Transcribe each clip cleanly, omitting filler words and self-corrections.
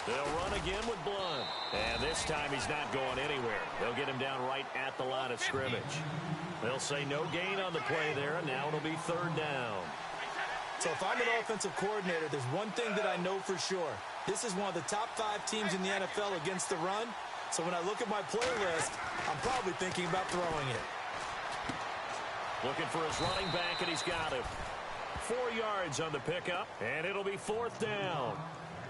They'll run again with Blunt. And this time he's not going anywhere. They'll get him down right at the line of scrimmage. They'll say no gain on the play there, and now it'll be third down. So if I'm an offensive coordinator, there's one thing that I know for sure. This is one of the top 5 teams in the NFL against the run. So when I look at my play list, I'm probably thinking about throwing it. Looking for his running back, and he's got him. 4 yards on the pickup, and it'll be fourth down.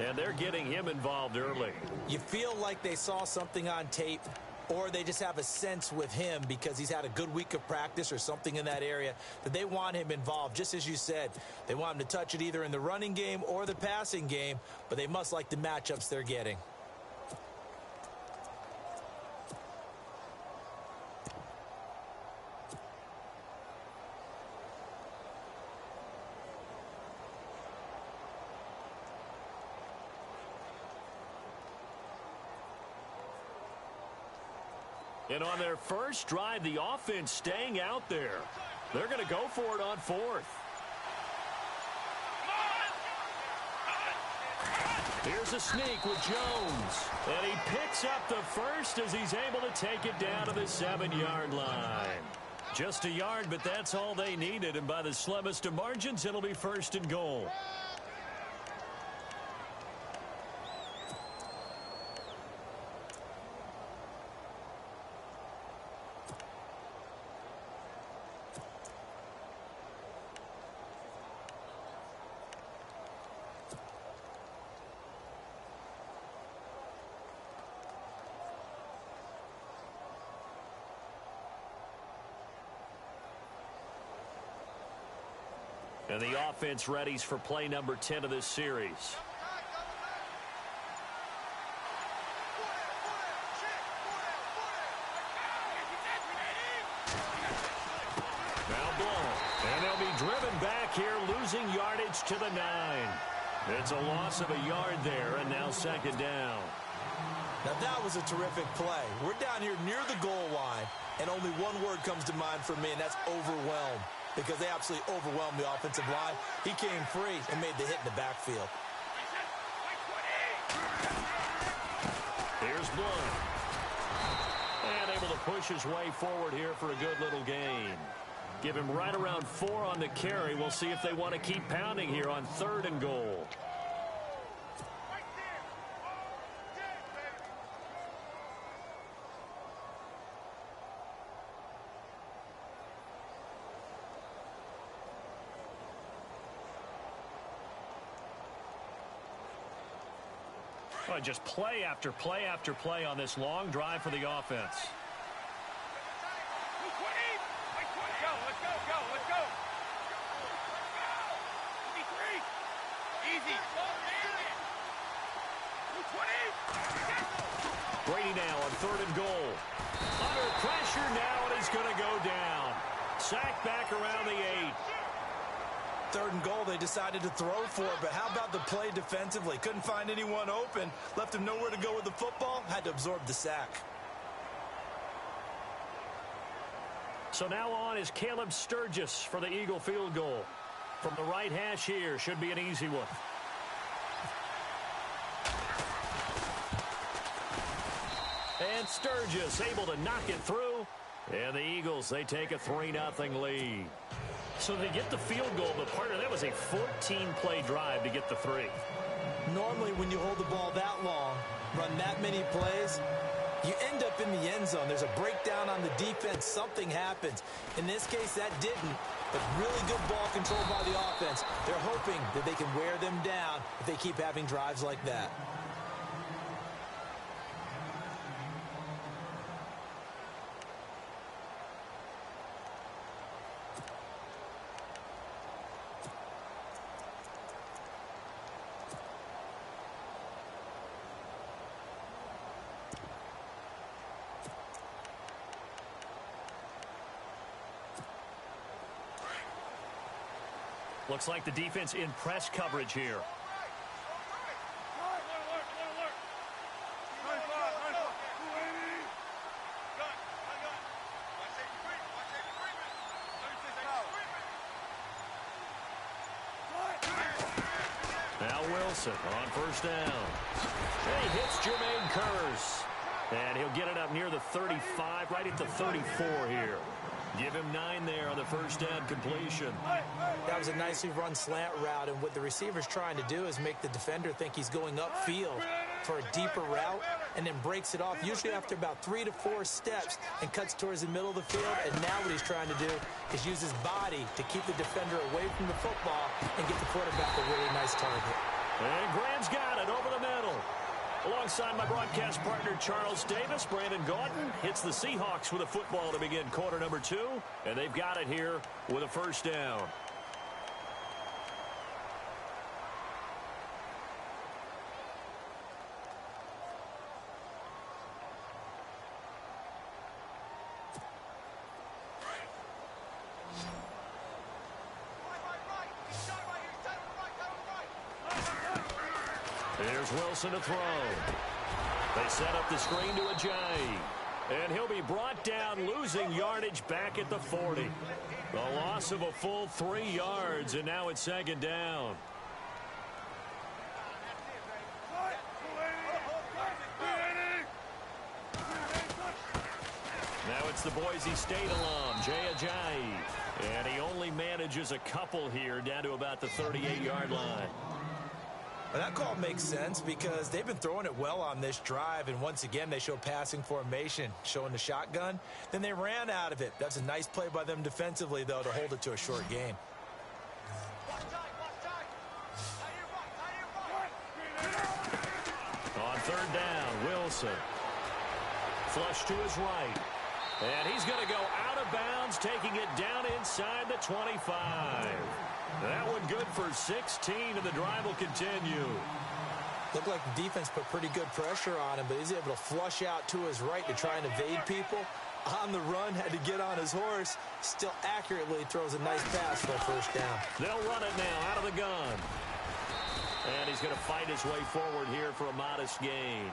And they're getting him involved early. You feel like they saw something on tape, or they just have a sense with him because he's had a good week of practice or something in that area that they want him involved. Just as you said, they want him to touch it either in the running game or the passing game, but they must like the matchups they're getting. And on their first drive, the offense staying out there. They're going to go for it on fourth. Here's a sneak with Jones. And he picks up the first as he's able to take it down to the 7-yard line. Just a yard, but that's all they needed. And by the slimmest of margins, it'll be first and goal. And the offense readies for play number 10 of this series. Now blown. And they'll be driven back here, losing yardage to the 9. It's a loss of a yard there, and now second down. Now that was a terrific play. We're down here near the goal line, and only one word comes to mind for me, and that's overwhelmed. Because they absolutely overwhelmed the offensive line. He came free and made the hit in the backfield. Here's Blunt. And able to push his way forward here for a good little gain. Give him right around 4 on the carry. We'll see if they want to keep pounding here on third and goal. Well, just play after play after play on this long drive for the offense. Brady now on third and goal. Under pressure now, and he's going to go down. Sacked back around the 8. Third and goal, they decided to throw for it, but how about the play defensively? Couldn't find anyone open, left him nowhere to go with the football, had to absorb the sack. So now on is Caleb Sturgis for the Eagle field goal. From the right hash here, should be an easy one. And Sturgis able to knock it through. And the Eagles, they take a 3-0 lead. So they get the field goal, but partner, that was a 14-play drive to get the 3. Normally when you hold the ball that long, run that many plays, you end up in the end zone. There's a breakdown on the defense. Something happens. In this case, that didn't, but really good ball control by the offense. They're hoping that they can wear them down if they keep having drives like that. Looks like the defense in press coverage here. Now Wilson Wilson on first down. And he hits Jermaine Kearse. And he'll get it up near the 35, right at the 34 here. Give him 9 there on the first down completion. That was a nicely run slant route, and what the receiver's trying to do is make the defender think he's going upfield for a deeper route, and then breaks it off, usually after about 3 to 4 steps, and cuts towards the middle of the field. And now what he's trying to do is use his body to keep the defender away from the football and get the quarterback a really nice target. And Graham's got it over the middle. Alongside my broadcast partner, Charles Davis, Brandon Gaudin hits the Seahawks with a football to begin quarter number 2, and they've got it here with a first down. Here's Wilson to throw. They set up the screen to Ajayi. And he'll be brought down, losing yardage back at the 40. A loss of a full 3 yards, and now it's second down. Now it's the Boise State alum, Jay Ajayi. And he only manages a couple here, down to about the 38-yard line. Well, that call makes sense because they've been throwing it well on this drive, and once again they show passing formation, showing the shotgun. Then they ran out of it. That's a nice play by them defensively, though, to hold it to a short gain. On third down, Wilson. Flush to his right. And he's going to go out of bounds, taking it down inside the 25. That one good for 16, and the drive will continue. Looked like the defense put pretty good pressure on him, but he's able to flush out to his right to try and evade people. On the run, had to get on his horse. Still accurately throws a nice pass for a first down. They'll run it now out of the gun. And he's going to fight his way forward here for a modest gain.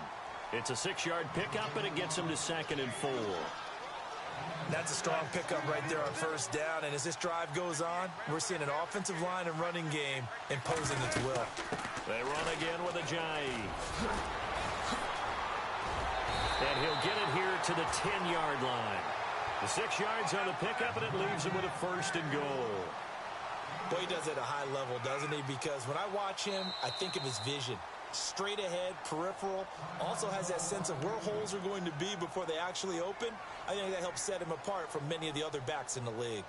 It's a 6-yard pickup, and it gets him to 2nd and 4. That's a strong pickup right there on first down. And as this drive goes on, we're seeing an offensive line and running game imposing its will. They run again with Ajayi. And he'll get it here to the 10-yard line. The 6 yards on the pickup, and it leaves him with a 1st and goal. Boy, he does it at a high level, doesn't he? Because when I watch him, I think of his vision. Straight ahead, peripheral, also has that sense of where holes are going to be before they actually open. I think that helps set him apart from many of the other backs in the league.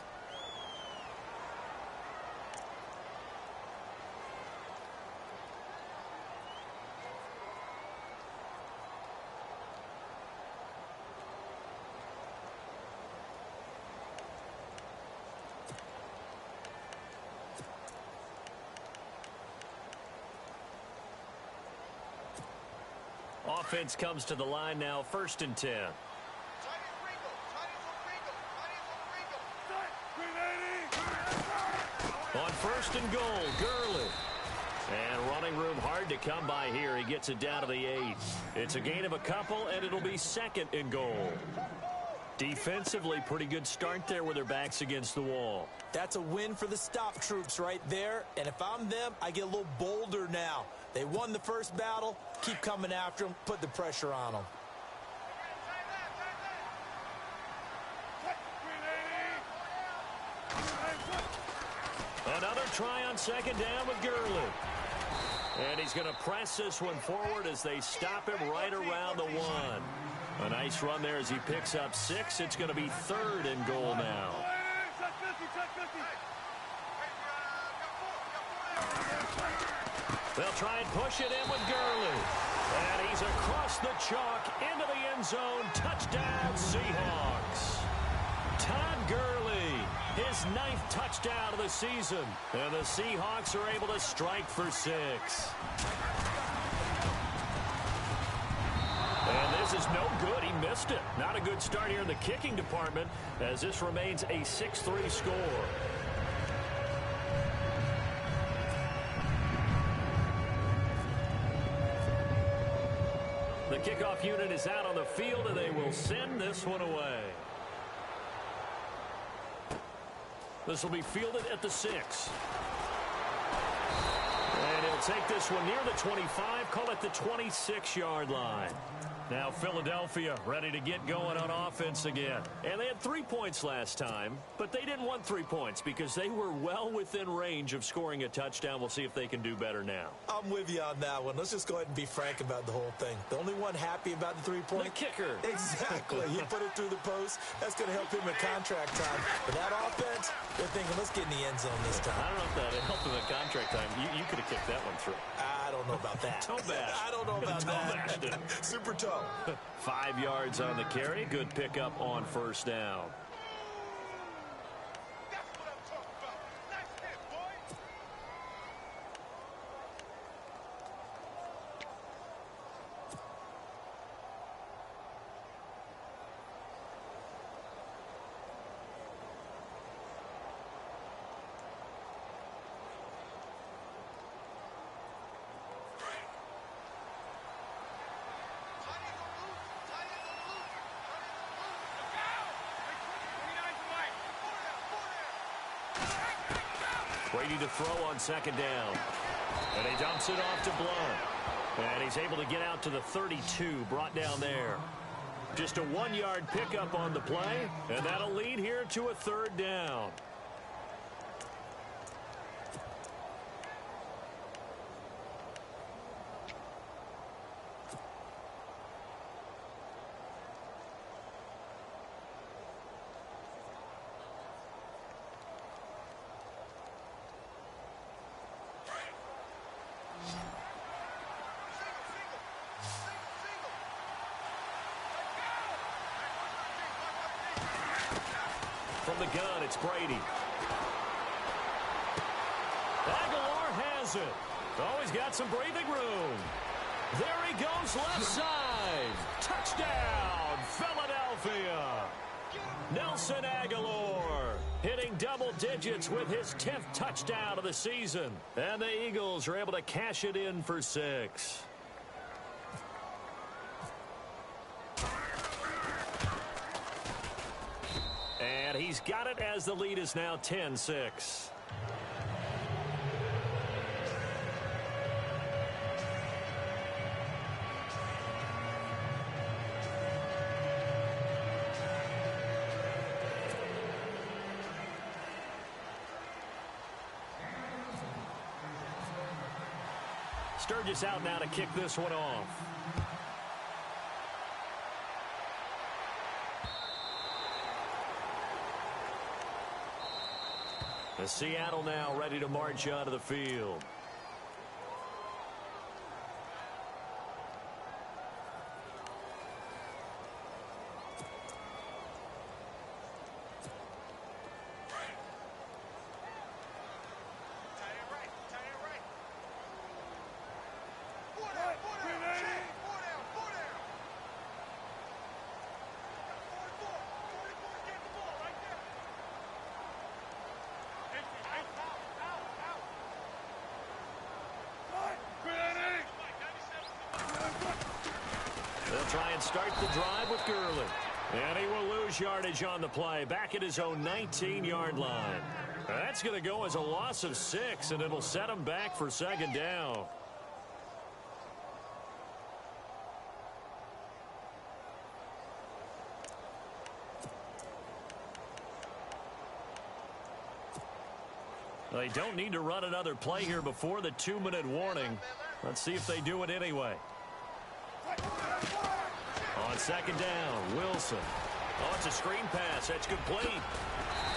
Offense comes to the line now, 1st and 10. On 1st and goal, Gurley. And running room hard to come by here. He gets it down to the 8. It's a gain of a couple, and it'll be 2nd and goal. Defensively, pretty good start there with their backs against the wall. That's a win for the stop troops right there. And if I'm them, I get a little bolder now. They won the first battle. Keep coming after them. Put the pressure on them. Another try on 2nd down with Gurley. And he's going to press this one forward as they stop him right around the 1. A nice run there as he picks up 6. It's going to be 3rd and goal now. They'll try and push it in with Gurley. And he's across the chalk into the end zone. Touchdown, Seahawks. Todd Gurley, his 9th touchdown of the season. And the Seahawks are able to strike for 6. And this is no good. He missed it. Not a good start here in the kicking department as this remains a 6-3 score. The kickoff unit is out on the field, and they will send this one away. This will be fielded at the 6. And he'll take this one near the 25, call it the 26-yard line. Now Philadelphia ready to get going on offense again. And they had 3 points last time, but they didn't want 3 points because they were well within range of scoring a touchdown. We'll see if they can do better now. I'm with you on that one. Let's just go ahead and be frank about the whole thing. The only one happy about the 3-point? The kicker. Exactly. He put it through the post. That's going to help him in contract time. But that offense, they're thinking, let's get in the end zone this time. I don't know if that helped him in contract time. You could have kicked that one through. I don't know about that. Toe bash. I don't know about that. Super toe. 5 yards on the carry. Good pickup on first down. Brady to throw on second down. And he dumps it off to Blount. And he's able to get out to the 32, brought down there. Just a 1-yard pickup on the play, and that'll lead here to a third down. From the gun, it's Brady. Aguilar has it. Oh, he's got some breathing room. There he goes left side. Touchdown, Philadelphia. Nelson Aguilar hitting double digits with his 10th touchdown of the season. And the Eagles are able to cash it in for 6. And he's got it as the lead is now 10-6. Sturgis out now to kick this one off. The Seattle now ready to march out of the field. They'll try and start the drive with Gurley. And he will lose yardage on the play, back at his own 19-yard line. That's going to go as a loss of 6, and it'll set him back for second down. They don't need to run another play here before the 2-minute warning. Let's see if they do it anyway. On second down, Wilson. Oh, it's a screen pass. That's complete.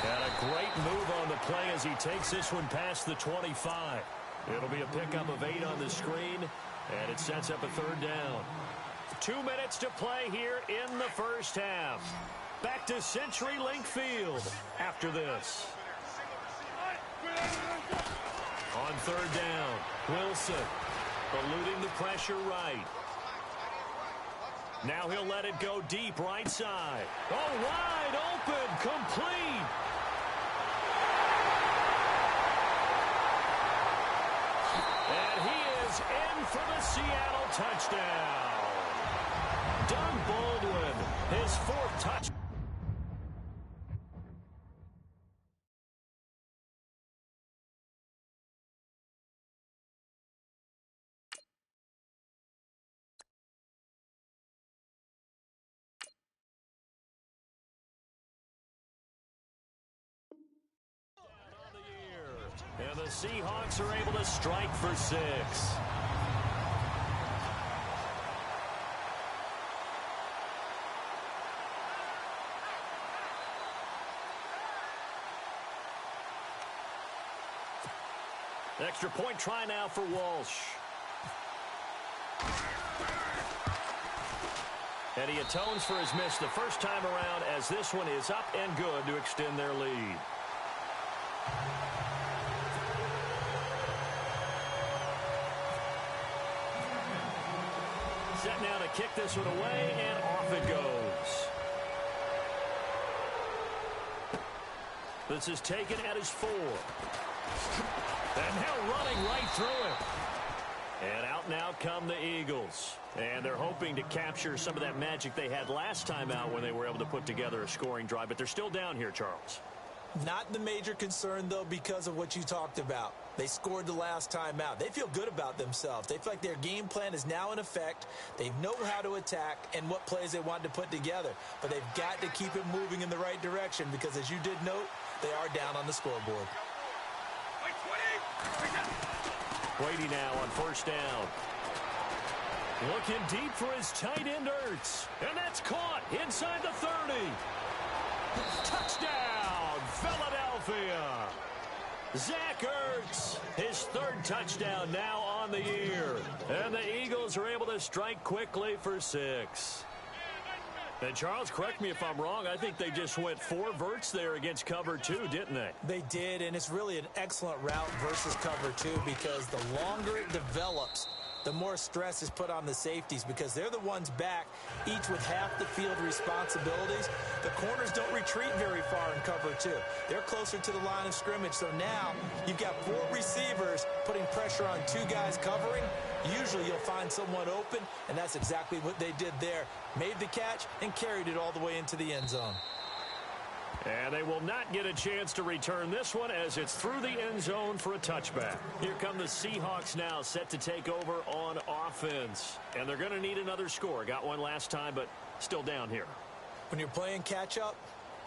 And a great move on the play as he takes this one past the 25. It'll be a pickup of 8 on the screen, and it sets up a third down. 2 minutes to play here in the first half. Back to CenturyLink Field after this. On third down, Wilson eluding the pressure right. Now he'll let it go deep right side. Oh, wide open, complete. And he is in for the Seattle touchdown. Doug Baldwin, his 4th touchdown. The Seahawks are able to strike for 6. Extra point try now for Walsh. And he atones for his miss the first time around, as this one is up and good to extend their lead. Set now to kick this one away, and off it goes. This is taken at his 4. And now running right through it. And out now come the Eagles. And they're hoping to capture some of that magic they had last time out when they were able to put together a scoring drive. But they're still down here, Charles. Not the major concern, though, because of what you talked about. They scored the last time out. They feel good about themselves. They feel like their game plan is now in effect. They know how to attack and what plays they want to put together. But they've got to keep it moving in the right direction because, as you did note, they are down on the scoreboard. Brady now on first down. Looking deep for his tight end, Ertz. And that's caught inside the 30. Touchdown, Philadelphia. Zach Ertz, his 3rd touchdown now on the year. And the Eagles are able to strike quickly for 6. And Charles, correct me if I'm wrong, I think they just went 4 verts there against cover 2, didn't they? They did, and it's really an excellent route versus cover 2 because the longer it develops, the more stress is put on the safeties because they're the ones back, each with half the field responsibilities. The corners don't retreat very far in cover 2. They're closer to the line of scrimmage. So now you've got 4 receivers putting pressure on 2 guys covering. Usually you'll find someone open, and that's exactly what they did there. Made the catch and carried it all the way into the end zone. And they will not get a chance to return this one as it's through the end zone for a touchback. Here come the Seahawks now set to take over on offense. And they're going to need another score. Got one last time, but still down here. When you're playing catch-up,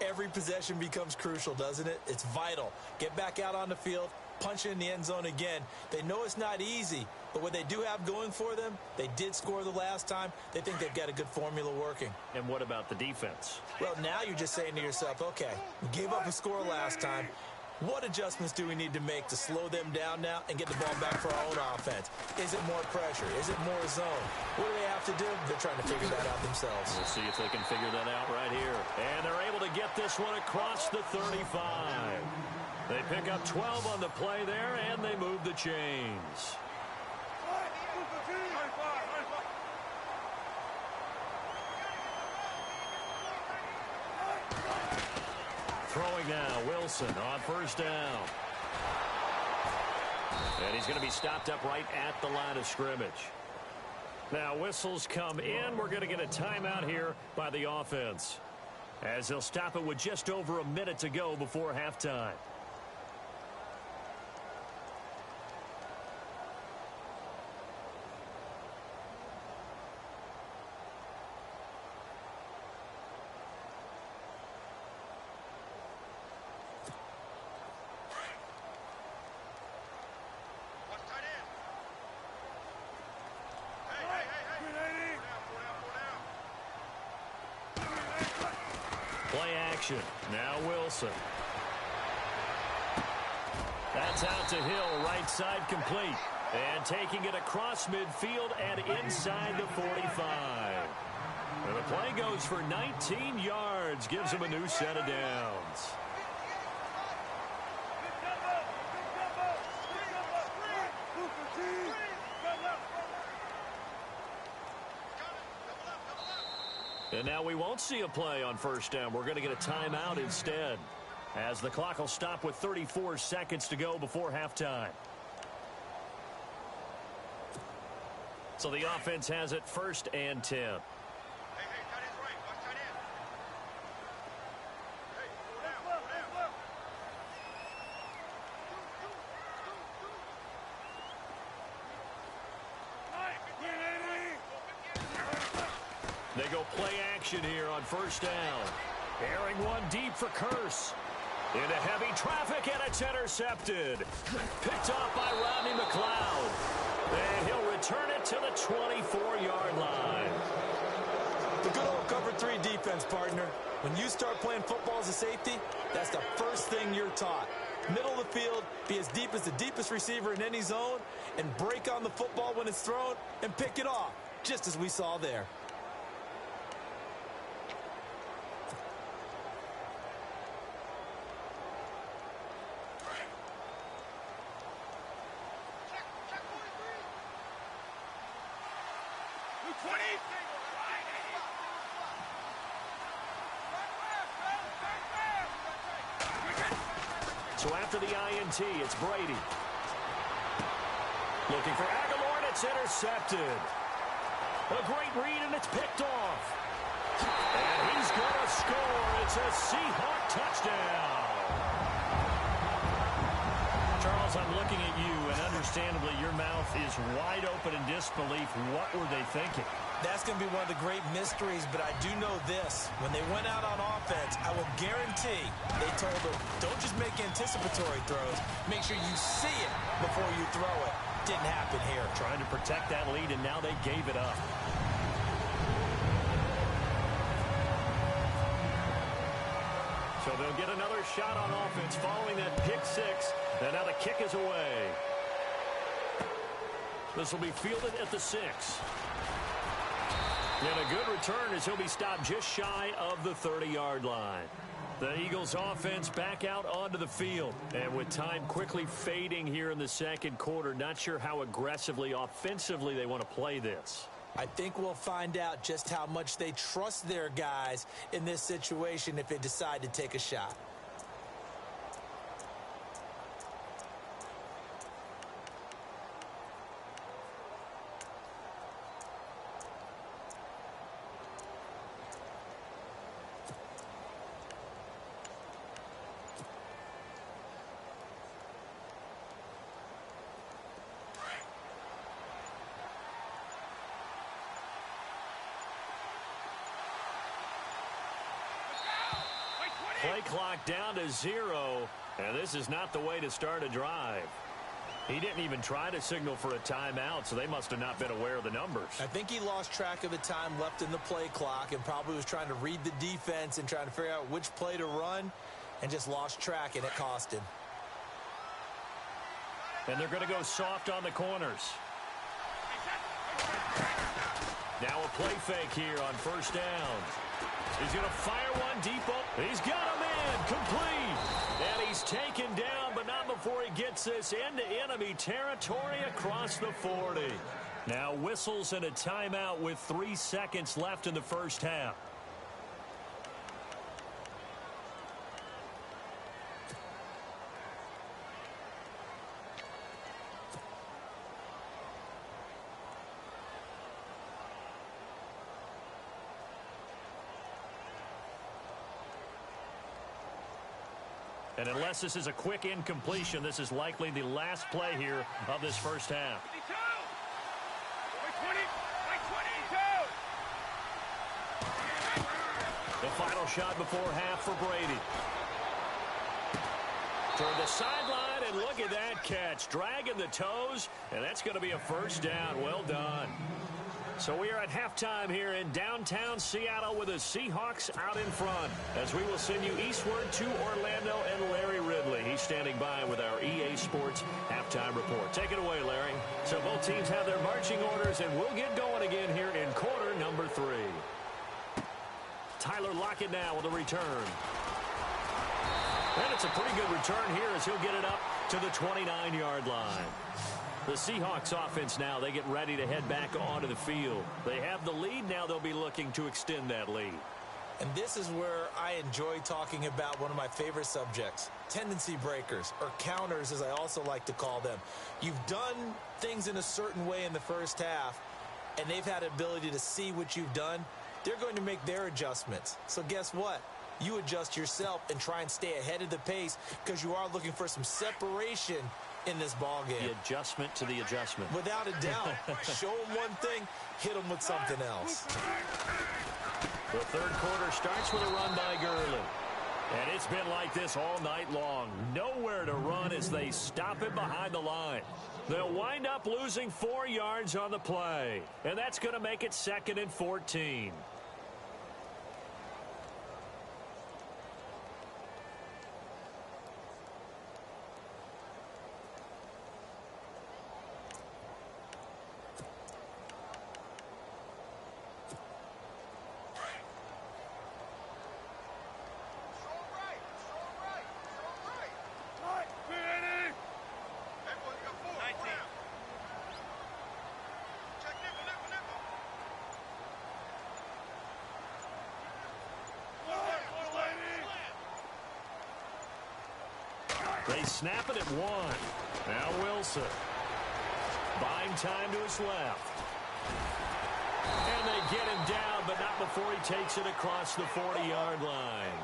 every possession becomes crucial, doesn't it? It's vital. Get back out on the field, punch it in the end zone again. They know it's not easy, but what they do have going for them, they did score the last time. They think they've got a good formula working. And what about the defense? Well, now you're just saying to yourself, okay, we gave up a score last time. What adjustments do we need to make to slow them down now and get the ball back for our own offense? Is it more pressure? Is it more zone? What do they have to do? They're trying to figure that out themselves. We'll see if they can figure that out right here. And they're able to get this one across the 35. They pick up 12 on the play there, and they move the chains. Throwing now, Wilson on first down. And he's going to be stopped up right at the line of scrimmage. Now whistles come in. We're going to get a timeout here by the offense, as they'll stop it with just over a minute to go before halftime. Play action. Now Wilson. That's out to Hill, right side complete. And taking it across midfield and inside the 45. And the play goes for 19 yards, gives him a new set of downs. And now we won't see a play on first down. We're going to get a timeout instead, as the clock will stop with 34 seconds to go before halftime. So the offense has it 1st and 10. They go play action here on first down. Airing one deep for Curse. Into heavy traffic, and it's intercepted. Picked off by Rodney McLeod. And he'll return it to the 24-yard line. The good old cover 3 defense, partner. When you start playing football as a safety, that's the first thing you're taught. Middle of the field, be as deep as the deepest receiver in any zone, and break on the football when it's thrown and pick it off, just as we saw there. So after the INT, it's Brady. Looking for Aguilar, and it's intercepted. A great read, and it's picked off. And he's going to score. It's a Seahawk touchdown. Charles, I'm looking at you, and understandably, your mouth is wide open in disbelief. What were they thinking? That's going to be one of the great mysteries, but I do know this. When they went out on offense, I will guarantee they told them, don't just make anticipatory throws. Make sure you see it before you throw it. Didn't happen here. Trying to protect that lead, and now they gave it up. So they'll get another shot on offense following that pick six. And now the kick is away. This will be fielded at the 6. And a good return as he'll be stopped just shy of the 30-yard line. The Eagles offense back out onto the field. And with time quickly fading here in the second quarter, not sure how aggressively, offensively they want to play this. I think we'll find out just how much they trust their guys in this situation if they decide to take a shot. Play clock down to 0, and this is not the way to start a drive. He didn't even try to signal for a timeout, so they must have not been aware of the numbers. I think he lost track of the time left in the play clock and probably was trying to read the defense and trying to figure out which play to run and just lost track, and it cost him. And they're going to go soft on the corners. Now a play fake here on first down. He's going to fire one deep up. He's got a man complete. And he's taken down, but not before he gets this into enemy territory across the 40. Now whistles and a timeout with 3 seconds left in the first half. And unless this is a quick incompletion, this is likely the last play here of this first half. The final shot before half for Brady. Toward the sideline, and look at that catch. Dragging the toes, and that's going to be a first down. Well done. So we are at halftime here in downtown Seattle with the Seahawks out in front, as we will send you eastward to Orlando and Larry Ridley. He's standing by with our EA Sports halftime report. Take it away, Larry. So both teams have their marching orders, and we'll get going again here in quarter number 3. Tyler Lockett now with a return. And it's a pretty good return here as he'll get it up to the 29-yard line. The Seahawks offense now, they get ready to head back onto the field. They have the lead. Now they'll be looking to extend that lead. And this is where I enjoy talking about one of my favorite subjects, tendency breakers, or counters as I also like to call them. You've done things in a certain way in the first half, and they've had the ability to see what you've done. They're going to make their adjustments. So guess what? You adjust yourself and try and stay ahead of the pace because you are looking for some separation in this ball game. The adjustment to the adjustment. Without a doubt. Show them one thing, hit them with something else. The third quarter starts with a run by Gurley. And it's been like this all night long. Nowhere to run as they stop him behind the line. They'll wind up losing 4 yards on the play. And that's going to make it 2nd and 14. They snap it at 1. Now Wilson. Buying time to his left. And they get him down, but not before he takes it across the 40-yard line.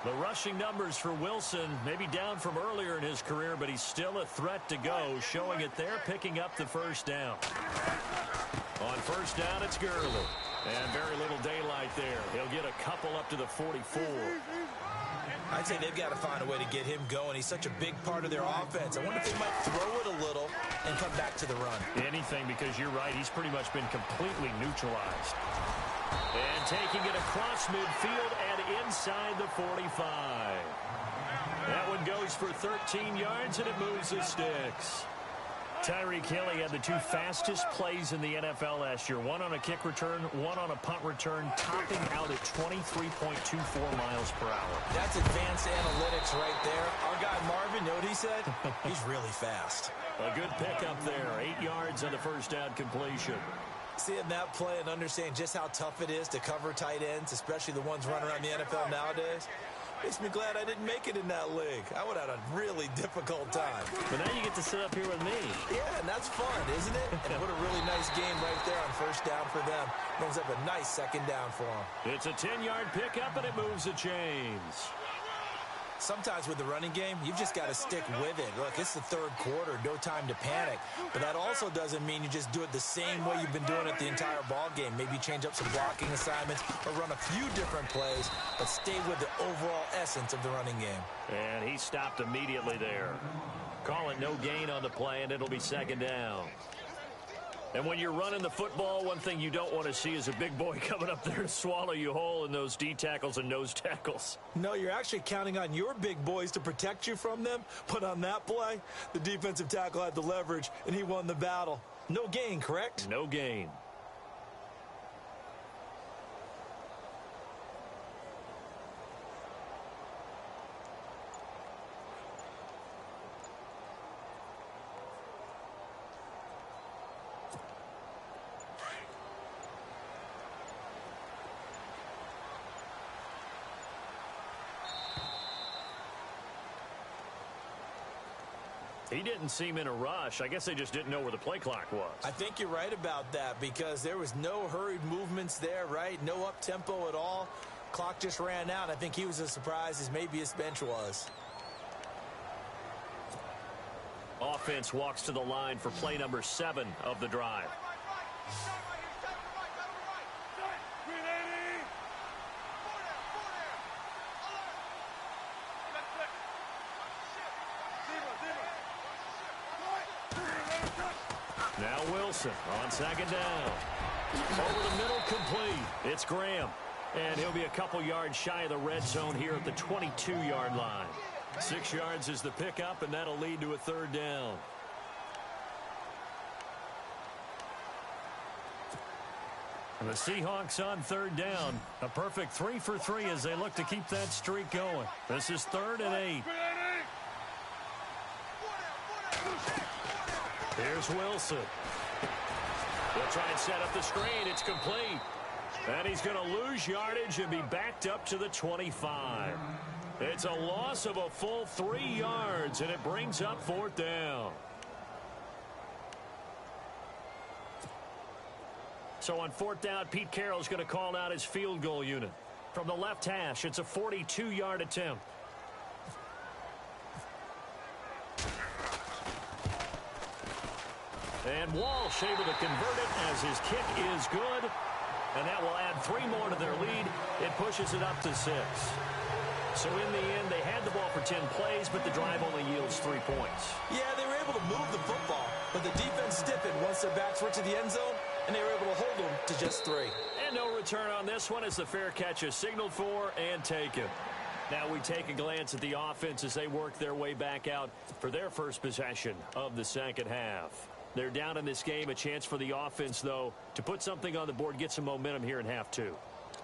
The rushing numbers for Wilson may be down from earlier in his career, but he's still a threat to go, showing it there, picking up the first down. On first down, it's Gurley. And very little daylight there. He'll get a couple up to the 44. I'd say they've got to find a way to get him going. He's such a big part of their offense. I wonder if they might throw it a little and come back to the run. Anything, because you're right. He's pretty much been completely neutralized. And taking it across midfield and inside the 45. That one goes for 13 yards, and it moves the sticks. Tyreek Hill had the 2 fastest plays in the NFL last year. 1 on a kick return, 1 on a punt return, topping out at 23.24 miles per hour. That's advanced analytics right there. Our guy Marvin, you know what he said? He's really fast. A good pickup there. 8 yards on the first down completion. Seeing that play and understanding just how tough it is to cover tight ends, especially the ones running around the NFL nowadays, makes me glad I didn't make it in that league. I would have had a really difficult time. But now you get to sit up here with me. Yeah, and that's fun, isn't it? And what a really nice game right there on first down for them. Brings up a nice second down for them. It's a 10-yard pickup, and it moves the chains. Sometimes with the running game, you've just got to stick with it. Look, it's the third quarter, no time to panic. But that also doesn't mean you just do it the same way you've been doing it the entire ball game. Maybe change up some blocking assignments or run a few different plays, but stay with the overall essence of the running game. And he stopped immediately there. Call it no gain on the play, and it'll be second down. And when you're running the football, one thing you don't want to see is a big boy coming up there to swallow you whole in those D tackles and nose tackles. No, you're actually counting on your big boys to protect you from them. But on that play, the defensive tackle had the leverage, and he won the battle. No gain, correct? No gain. He didn't seem in a rush. I guess they just didn't know where the play clock was. I think you're right about that because there was no hurried movements there, right? No up-tempo at all. Clock just ran out. I think he was as surprised as maybe his bench was. Offense walks to the line for play number 7 of the drive. Now Wilson on second down. Over the middle, complete. It's Graham. And he'll be a couple yards shy of the red zone here at the 22-yard line. 6 yards is the pickup, and that'll lead to a third down. And the Seahawks on third down. A perfect 3 for 3 as they look to keep that streak going. This is 3rd and 8. Here's Wilson. They'll try and set up the screen. It's complete. And he's going to lose yardage and be backed up to the 25. It's a loss of a full 3 yards, and it brings up 4th down. So on 4th down, Pete Carroll's going to call out his field goal unit. From the left hash, it's a 42-yard attempt. And Walsh able to convert it as his kick is good. And that will add 3 more to their lead. It pushes it up to 6. So in the end, they had the ball for 10 plays, but the drive only yields 3 points. Yeah, they were able to move the football, but the defense stiffened once their backs were to the end zone, and they were able to hold them to just 3. And no return on this one as the fair catch is signaled for and taken. Now we take a glance at the offense as they work their way back out for their first possession of the second half. They're down in this game. A chance for the offense, though, to put something on the board, get some momentum here in half 2.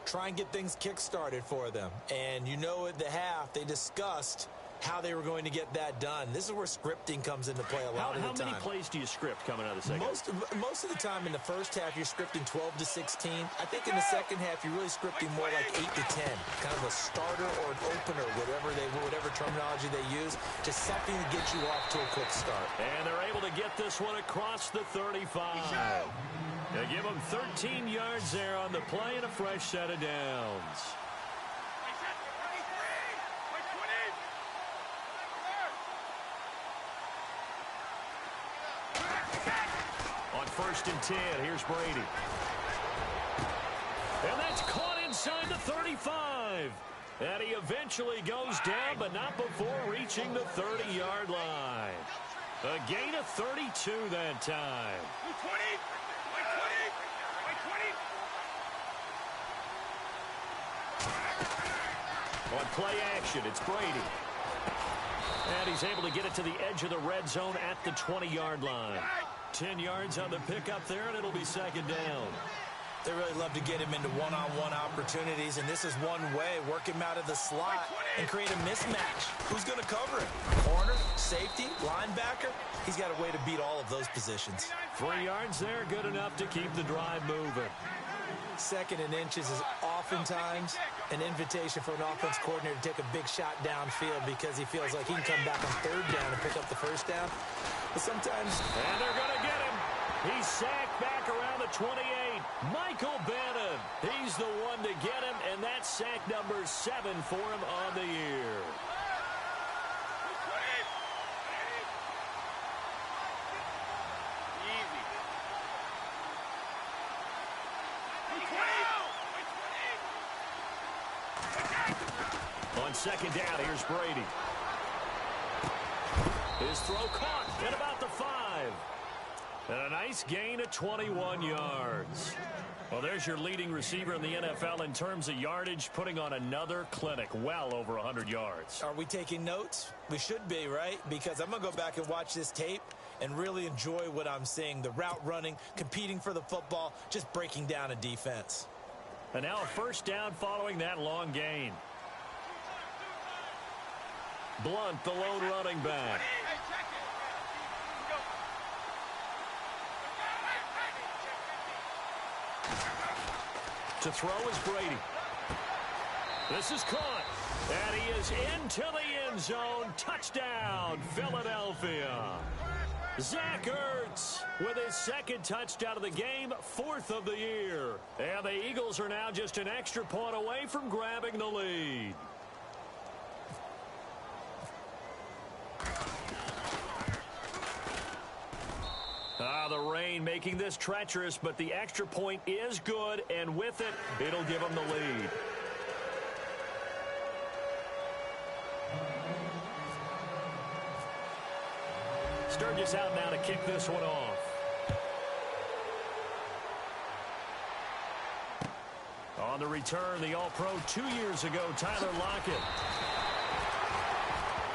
Try and get things kick-started for them. And you know at the half, they discussed how they were going to get that done. This is where scripting comes into play a lot of the time. How many plays do you script coming out of the second? Most of the time in the first half, you're scripting 12 to 16. I think in the second half, you're really scripting more like 8 to 10. Kind of a starter or an opener, whatever terminology they use. Just something to get you off to a quick start. And they're able to get this one across the 35. They give them 13 yards there on the play and a fresh set of downs. On 1st and 10, here's Brady. And that's caught inside the 35. And he eventually goes down, but not before reaching the 30-yard line. A gain of 32 that time. On play action, it's Brady. And he's able to get it to the edge of the red zone at the 20-yard line. 10 yards on the pickup there, and it'll be second down. They really love to get him into one-on-one opportunities, and this is one way. Work him out of the slot and create a mismatch. Who's going to cover him? Corner, safety, linebacker? He's got a way to beat all of those positions. 3 yards there, good enough to keep the drive moving. 2nd and inches is oftentimes an invitation for an offense coordinator to take a big shot downfield because he feels like he can come back on 3rd down and pick up the 1st down. But sometimes... And they're going to get him. He's sacked back around the 28. Michael Bannon. He's the one to get him, and that's sack number 7 for him on the year. On 2nd down, here's Brady. His throw caught at about the 5. And a nice gain of 21 yards. Well, there's your leading receiver in the NFL in terms of yardage, putting on another clinic, well over 100 yards. Are we taking notes? We should be, right? Because I'm going to go back and watch this tape and really enjoy what I'm seeing. The route running, competing for the football, just breaking down a defense. And now a 1st down following that long gain. Blunt, the lone running back. To throw is Brady. This is caught. And he is into the end zone. Touchdown, Philadelphia. Zach Ertz with his 2nd touchdown of the game, 4th of the year. And the Eagles are now just an extra point away from grabbing the lead. The rain making this treacherous, but the extra point is good, and with it, it'll give them the lead. Sturgis out now to kick this one off. On the return, the All-Pro 2 years ago, Tyler Lockett.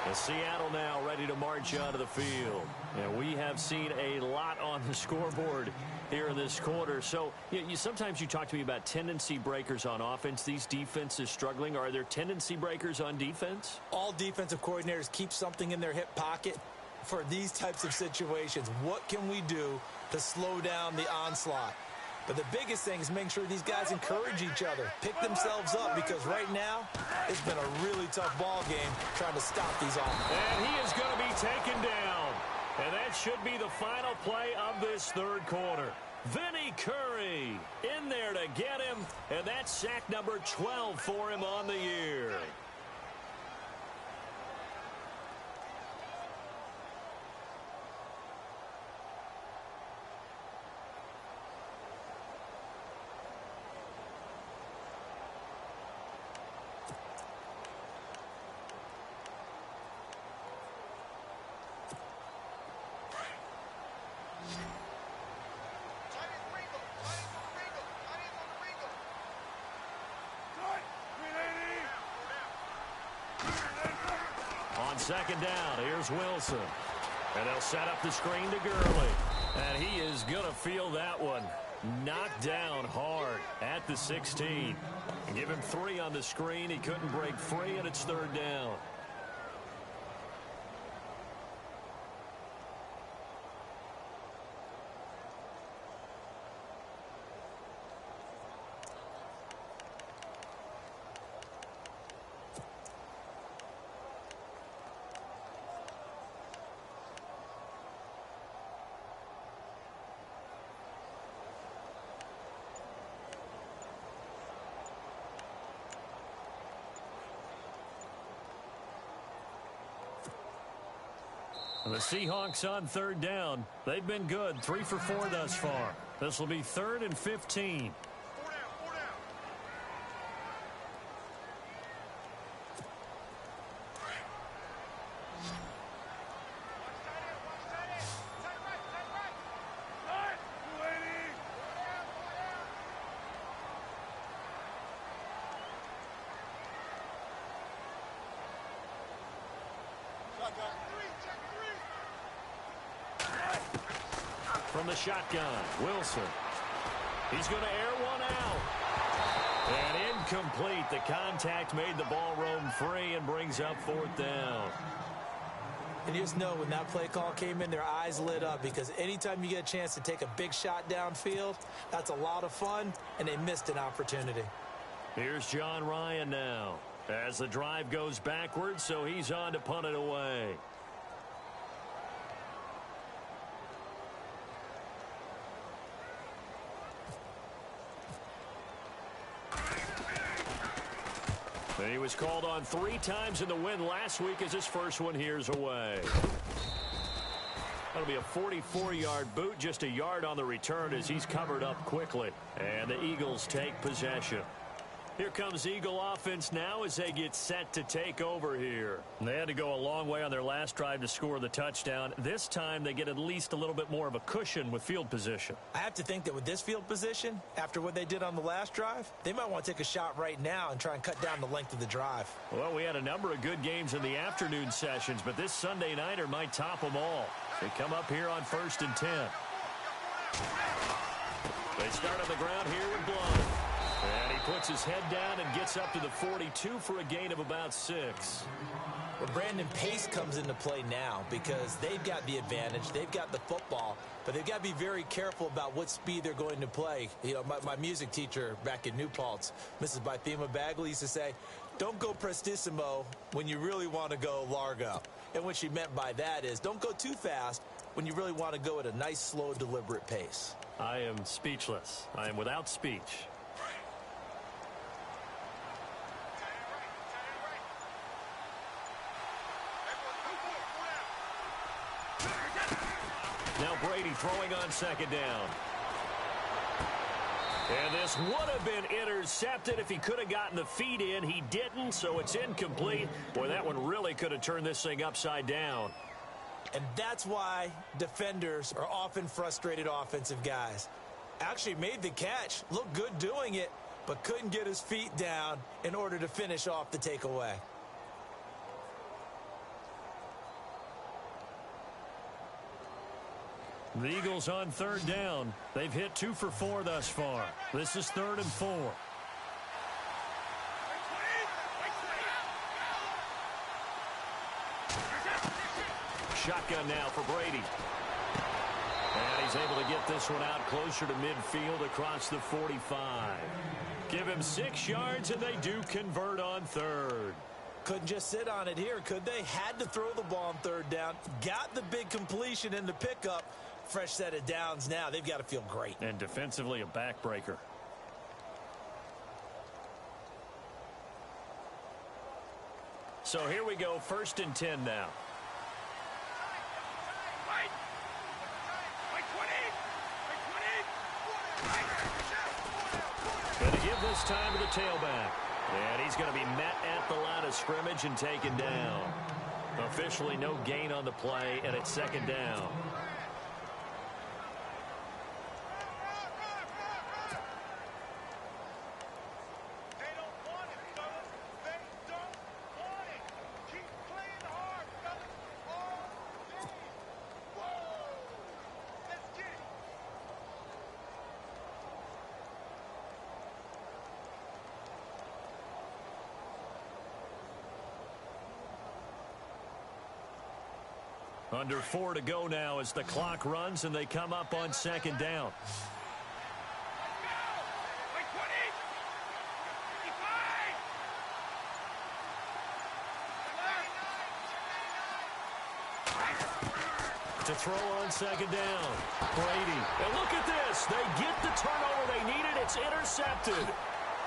And Seattle now ready to march onto the field. And we have seen a lot on the scoreboard here in this quarter. So sometimes you talk to me about tendency breakers on offense. These defenses struggling. Are there tendency breakers on defense? All defensive coordinators keep something in their hip pocket for these types of situations. What can we do to slow down the onslaught? But the biggest thing is making sure these guys encourage each other, pick themselves up, because right now it's been a really tough ball game trying to stop these offenses. And he is going to be taken down. And that should be the final play of this 3rd quarter. Vinny Curry in there to get him, and that's sack number 12 for him on the year. second down. Here's Wilson. And they'll set up the screen to Gurley. And he is going to feel that one. Knocked down hard at the 16. Give him 3 on the screen. He couldn't break free, and it's third down. The Seahawks on third down. They've been good, 3 for 4 thus far. This will be 3rd and 15. From the shotgun, Wilson. He's going to air one out. And incomplete. The contact made the ball roam free and brings up 4th down. And you just know when that play call came in, their eyes lit up, because anytime you get a chance to take a big shot downfield, that's a lot of fun, and they missed an opportunity. Here's John Ryan now as the drive goes backwards, so he's on to punt it away. And he was called on 3 times in the win last week as his first one here's away. That'll be a 44-yard boot, just a yard on the return as he's covered up quickly. And the Eagles take possession. Here comes Eagle offense now as they get set to take over here. And they had to go a long way on their last drive to score the touchdown. This time they get at least a little bit more of a cushion with field position. I have to think that with this field position, after what they did on the last drive, they might want to take a shot right now and try and cut down the length of the drive. Well, we had a number of good games in the afternoon sessions, but this Sunday nighter might top them all. They come up here on 1st and 10. They start on the ground here with Blunt. And he puts his head down and gets up to the 42 for a gain of about 6. Well, Brandon, pace comes into play now because they've got the advantage. They've got the football, but they've got to be very careful about what speed they're going to play. You know, my music teacher back in New Paltz, Mrs. Bythema Bagley, used to say, don't go prestissimo when you really want to go largo. And what she meant by that is don't go too fast when you really want to go at a nice, slow, deliberate pace. I am speechless. I am without speech. Now Brady throwing on 2nd down. And this would have been intercepted if he could have gotten the feet in. He didn't, so it's incomplete. Boy, that one really could have turned this thing upside down. And that's why defenders are often frustrated offensive guys. Actually made the catch, looked good doing it, but couldn't get his feet down in order to finish off the takeaway. The Eagles on 3rd down. They've hit 2 for 4 thus far. This is 3rd and 4. Shotgun now for Brady. And he's able to get this one out closer to midfield across the 45. Give him 6 yards, and they do convert on 3rd. Couldn't just sit on it here, could they? Had to throw the ball on 3rd down. Got the big completion in the pickup. Fresh set of downs now. They've got to feel great. And defensively a backbreaker. So here we go, 1st and 10 now. Going to give this time to the tailback. And he's going to be met at the line of scrimmage and taken down. Officially no gain on the play, and it's 2nd down. Under 4 to go now as the clock runs and they come up on second down. To throw on second down. Brady. And look at this. They get the turnover they needed. It's intercepted.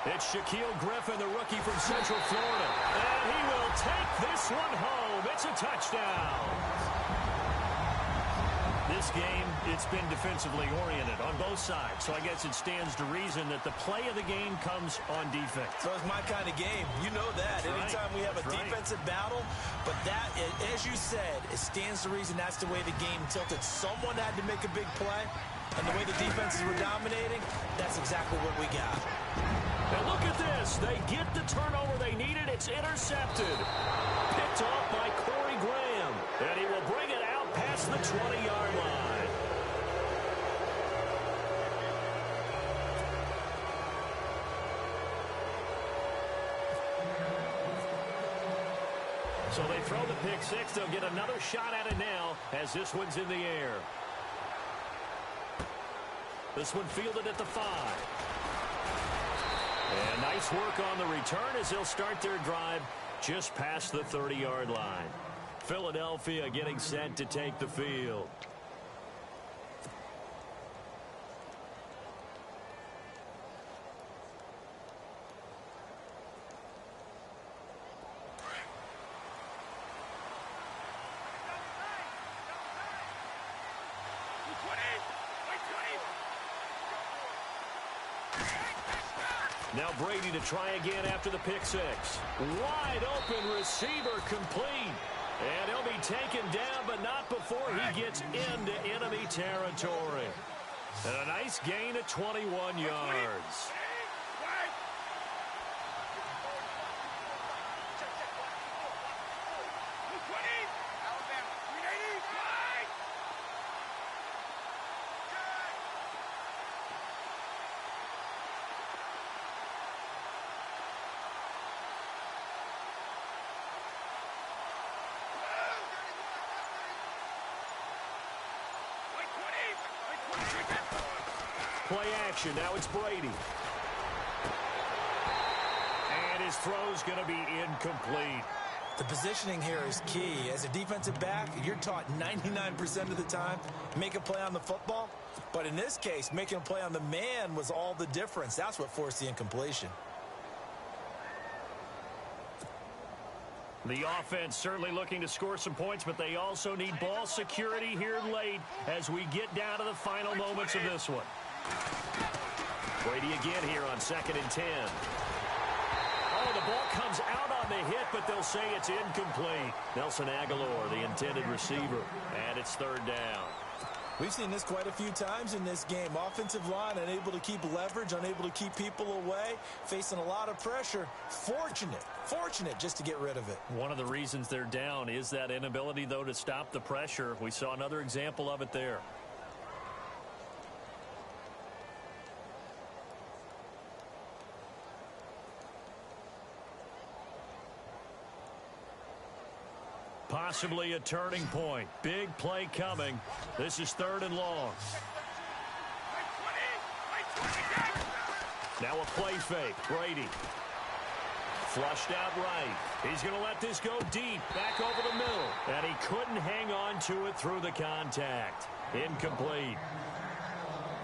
It's Shaquille Griffin, the rookie from Central Florida. And he will take this one home. It's a touchdown. This game, it's been defensively oriented on both sides. So I guess it stands to reason that the play of the game comes on defense. So it's my kind of game. You know that. Anytime we have a defensive battle. But that, as you said, it stands to reason that's the way the game tilted. Someone had to make a big play. And the way the defenses were dominating, that's exactly what we got. And look at this. They get the turnover they needed. It's intercepted. Picked off by Corey Graham. And he will bring it out past the 20-yard line. So they throw the pick six. They'll get another shot at it now as this one's in the air. This one fielded at the 5. And nice work on the return as they'll start their drive just past the 30-yard line. Philadelphia getting set to take the field. Now Brady to try again after the pick six. Wide open receiver complete. And he'll be taken down, but not before he gets into enemy territory. And a nice gain of 21 yards. Play action. Now it's Brady. And his throw's going to be incomplete. The positioning here is key. As a defensive back, you're taught 99% of the time, make a play on the football. But in this case, making a play on the man was all the difference. That's what forced the incompletion. The offense certainly looking to score some points, but they also need ball security here late as we get down to the final moments of this one. Brady again here on 2nd and 10. Oh, the ball comes out on the hit, but they'll say it's incomplete. Nelson Aguilar, the intended receiver, and it's 3rd down. We've seen this quite a few times in this game. Offensive line unable to keep leverage, unable to keep people away, facing a lot of pressure. Fortunate just to get rid of it. One of the reasons they're down is that inability, though, to stop the pressure. We saw another example of it there. Possibly a turning point. Big play coming. This is 3rd and long. Now a play fake. Brady. Flushed out right. He's going to let this go deep. Back over the middle. And he couldn't hang on to it through the contact. Incomplete.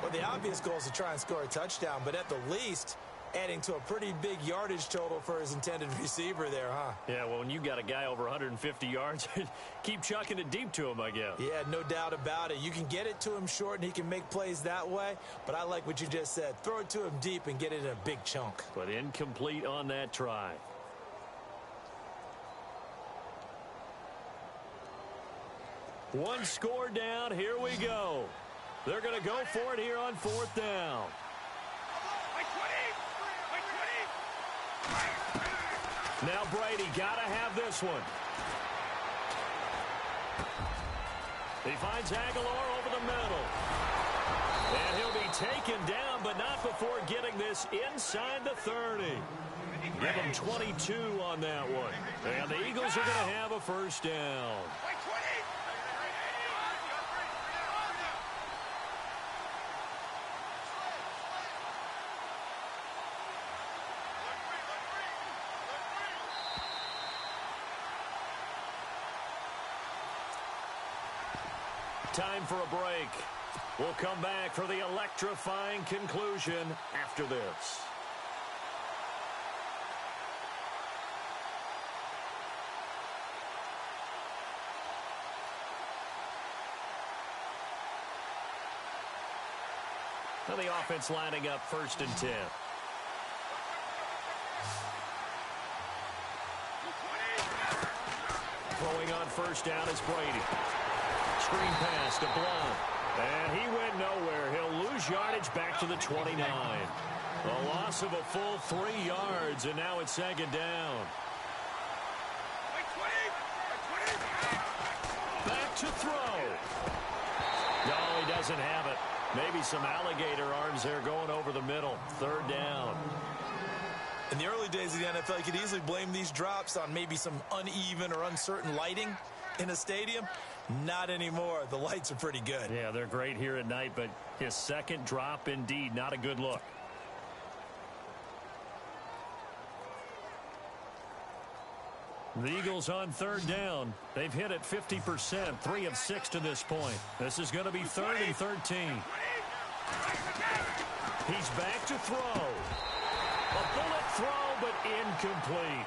Well, the obvious goal is to try and score a touchdown, but at the least, adding to a pretty big yardage total for his intended receiver there, huh? Yeah, well, when you got a guy over 150 yards, keep chucking it deep to him, I guess. Yeah, no doubt about it. You can get it to him short, and he can make plays that way, but I like what you just said. Throw it to him deep and get it in a big chunk. But incomplete on that try. One score down. Here we go. They're going to go for it here on 4th down. Now Brady got to have this one. He finds Aguilar over the middle. And he'll be taken down, but not before getting this inside the 30. Give him 22 on that one. And the Eagles are going to have a 1st down. Time for a break. We'll come back for the electrifying conclusion after this. Now the offense lining up 1st and 10. Throwing on 1st down is Brady. Screen pass to Blount. And he went nowhere. He'll lose yardage back to the 29. A loss of a full 3 yards, and now it's 2nd down. Back to throw. No, he doesn't have it. Maybe some alligator arms there going over the middle. 3rd down. In the early days of the NFL, you could easily blame these drops on maybe some uneven or uncertain lighting in a stadium. Not anymore. The lights are pretty good. Yeah, they're great here at night, but his 2nd drop, indeed, not a good look. The Eagles on 3rd down. They've hit it 50%, 3 of 6 to this point. This is going to be 3rd and 13. He's back to throw. A bullet throw, but incomplete.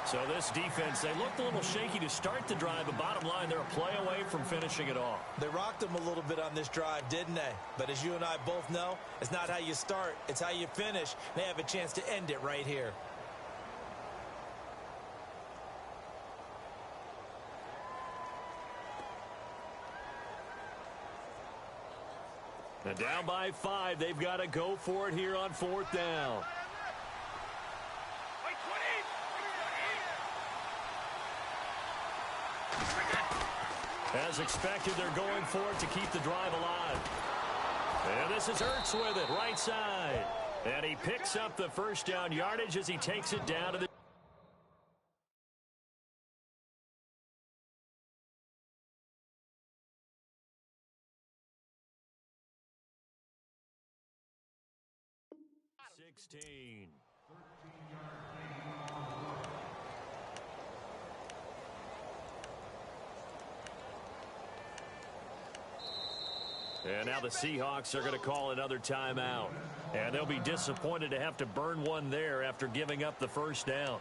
So this defense, they looked a little shaky to start the drive, but bottom line, they're a play away from finishing it off. They rocked them a little bit on this drive, didn't they? But as you and I both know, it's not how you start, it's how you finish. They have a chance to end it right here. Now down by 5, they've got to go for it here on 4th down. As expected, they're going for it to keep the drive alive. And this is Ertz with it, right side. And he picks up the 1st down yardage as he takes it down to the 16. And now the Seahawks are going to call another timeout. And they'll be disappointed to have to burn one there after giving up the 1st down.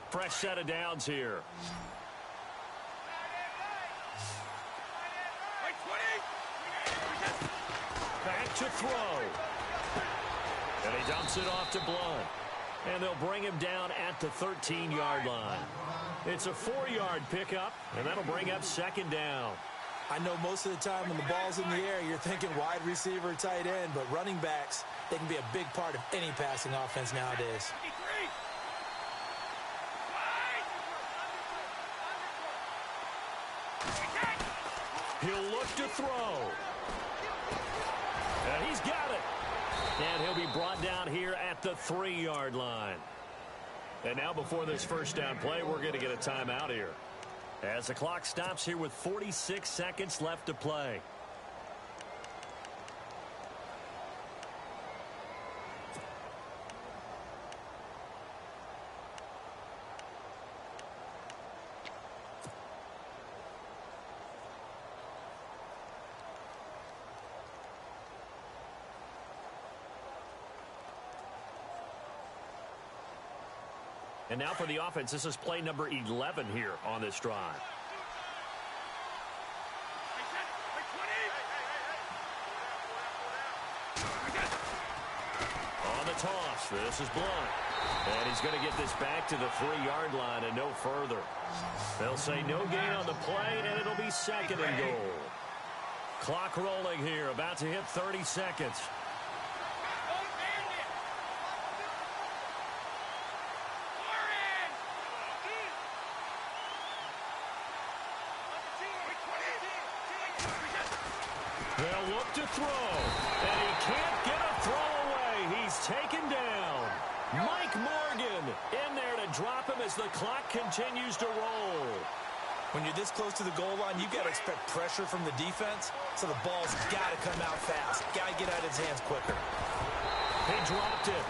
Fresh set of downs here. Back to throw. And he dumps it off to Blount. And they'll bring him down at the 13-yard line. It's a 4-yard pickup, and that'll bring up 2nd down. I know most of the time when the ball's in the air, you're thinking wide receiver, tight end, but running backs, they can be a big part of any passing offense nowadays. He'll look to throw. And he's got it. And he'll be brought down here at the 3-yard line. And now before this 1st down play, we're going to get a timeout here. As the clock stops here with 46 seconds left to play. And now for the offense, this is play number 11 here on this drive. On the toss, this is Blount. And he's going to get this back to the 3-yard line and no further. They'll say no gain on the play, and it'll be 2nd and goal. Clock rolling here, about to hit 30 seconds. They'll look to throw, and he can't get a throw away. He's taken down. Mike Morgan in there to drop him as the clock continues to roll. When you're this close to the goal line, you've got to expect pressure from the defense, so the ball's got to come out fast. Got to get out of his hands quicker. He dropped it.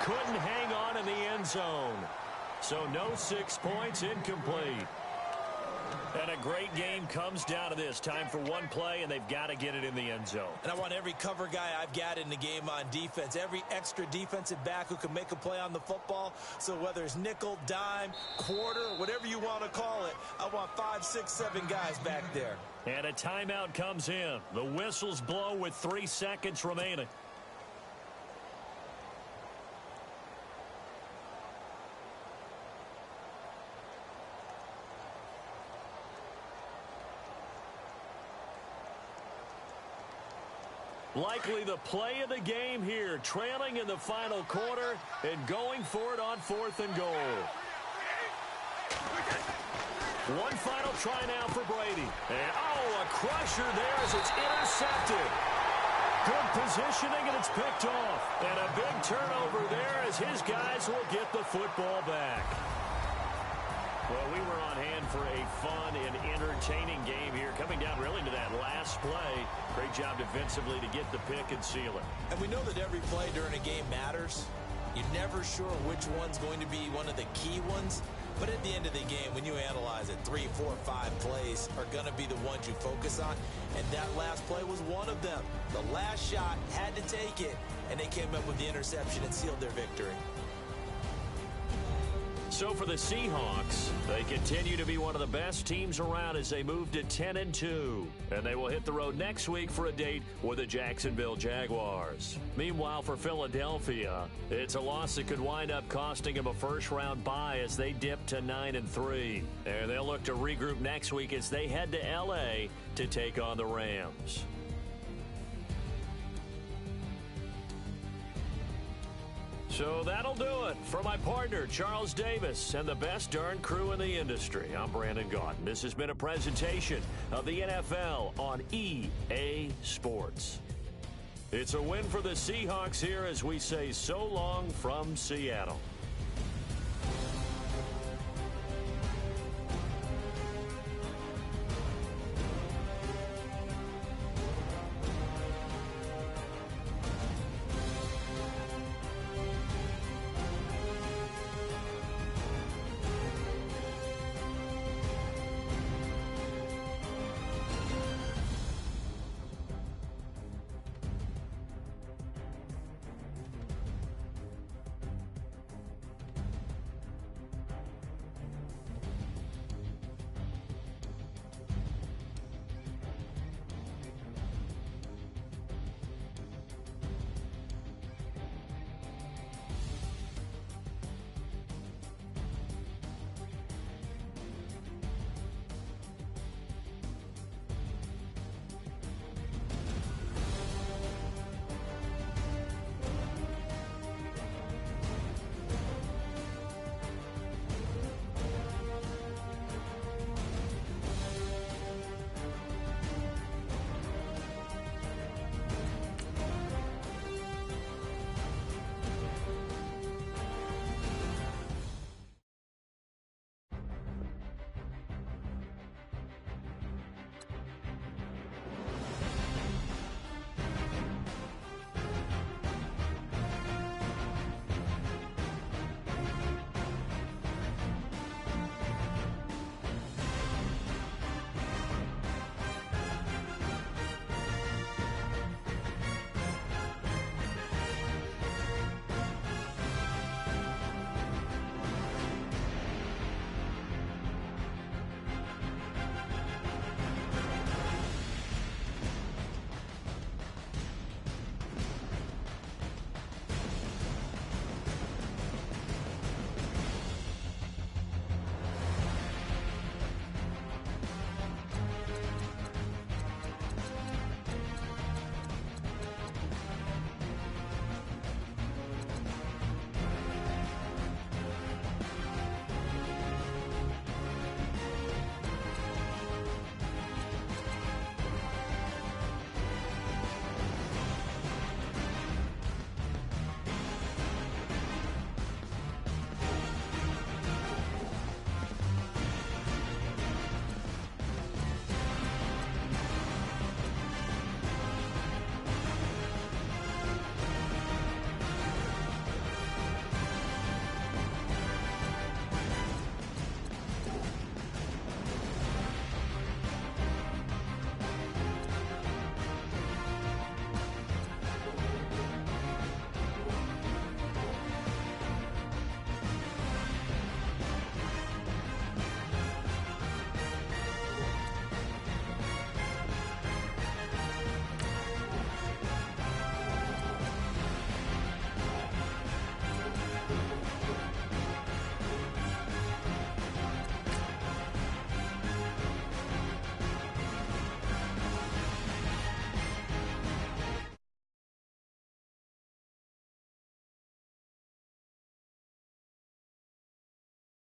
Couldn't hang on in the end zone. So no 6 points, incomplete. And a great game comes down to this. Time for one play, and they've got to get it in the end zone. And I want every cover guy I've got in the game on defense, every extra defensive back who can make a play on the football. So whether it's nickel, dime, quarter, whatever you want to call it, I want 5, 6, 7 guys back there. And a timeout comes in. The whistles blow with 3 seconds remaining. Likely the play of the game here, trailing in the final quarter and going for it on 4th and goal. One final try now for Brady. And, a crusher there as it's intercepted. Good positioning, and it's picked off. And a big turnover there as his guys will get the football back. Well, we were on hand for a fun and entertaining game here, coming down really to that last play. Great job defensively to get the pick and seal it. And we know that every play during a game matters. You're never sure which one's going to be one of the key ones. But at the end of the game, when you analyze it, 3, 4, 5 plays are going to be the ones you focus on. And that last play was one of them. The last shot had to take it, and they came up with the interception and sealed their victory. So for the Seahawks, they continue to be one of the best teams around as they move to 10-2. And they will hit the road next week for a date with the Jacksonville Jaguars. Meanwhile, for Philadelphia, it's a loss that could wind up costing them a first-round bye as they dip to 9-3. And they'll look to regroup next week as they head to L.A. to take on the Rams. So that'll do it. For my partner, Charles Davis, and the best darn crew in the industry, I'm Brandon Gaudin. This has been a presentation of the NFL on EA Sports. It's a win for the Seahawks here as we say so long from Seattle.